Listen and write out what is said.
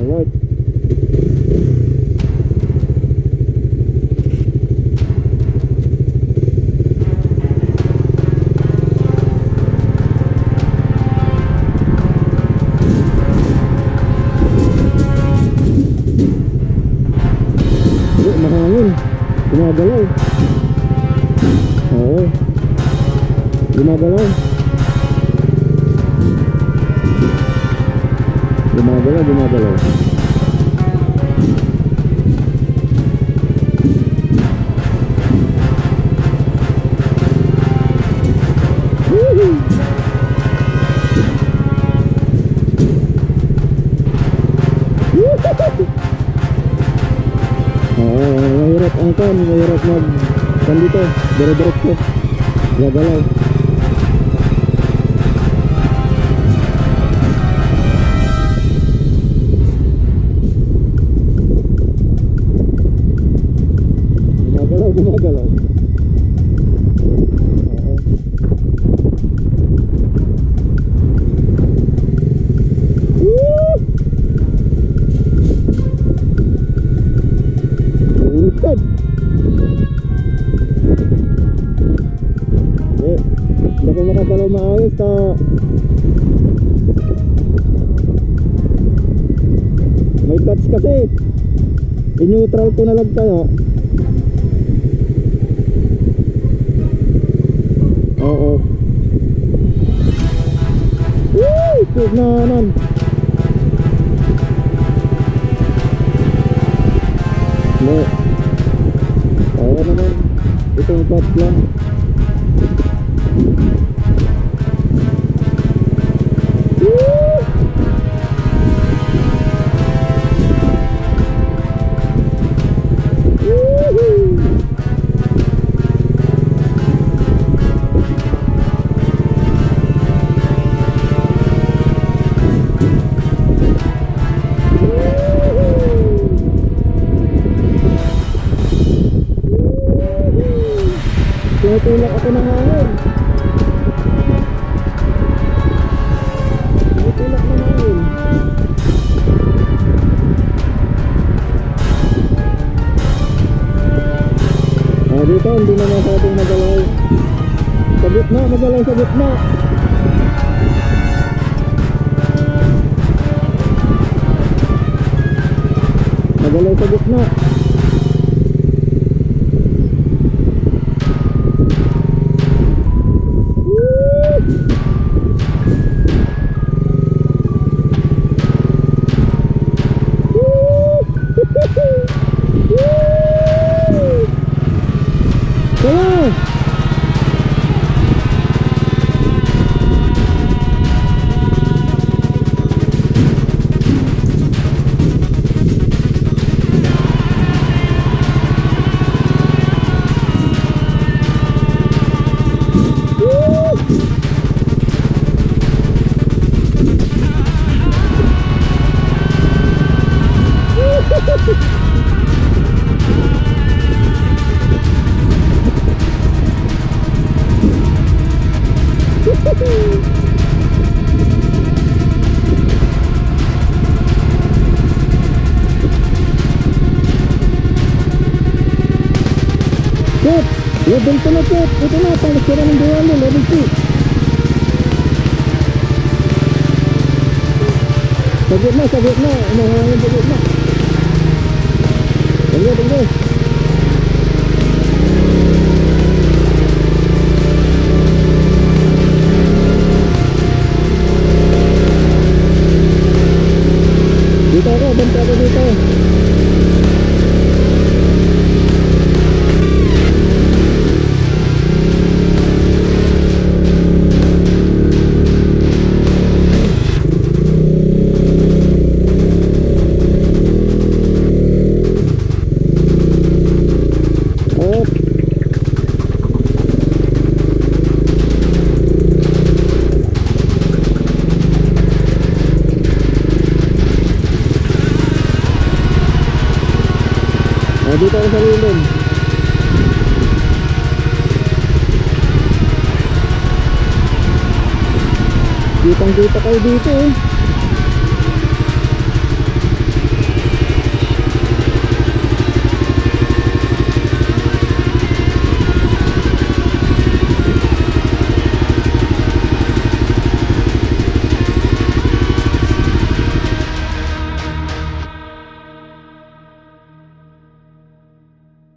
Alright. Mahangin. Gumagalaw. Oo. Gumagalaw. Gumagalaw. Woohoo! Mahirap ang kan, mahirap kan dito, dire-diretso, gagalaw. Gumagalaw. Hindi ko makagalaw maayos ta. May clutch kasi. I-neutral ko na lang kaya. Oo. Woo! Tignanan. No. Oo naman. Itong clutch lang. Tinutulak ako ng hangin. Tinutulak ng hangin. Dito hindi na masyadong magalaw. Sa gitna, magalaw sa gitna. Magalaw sa gitna. Chip! Level 2 na Chip! Ito na, palasira ng duwan mo, level 2. Sagit na, umahangin sagit na. Tunggu. Dito ako, banta ako dito. Dito ako sa lilim. Kitang kita kayo dito eh.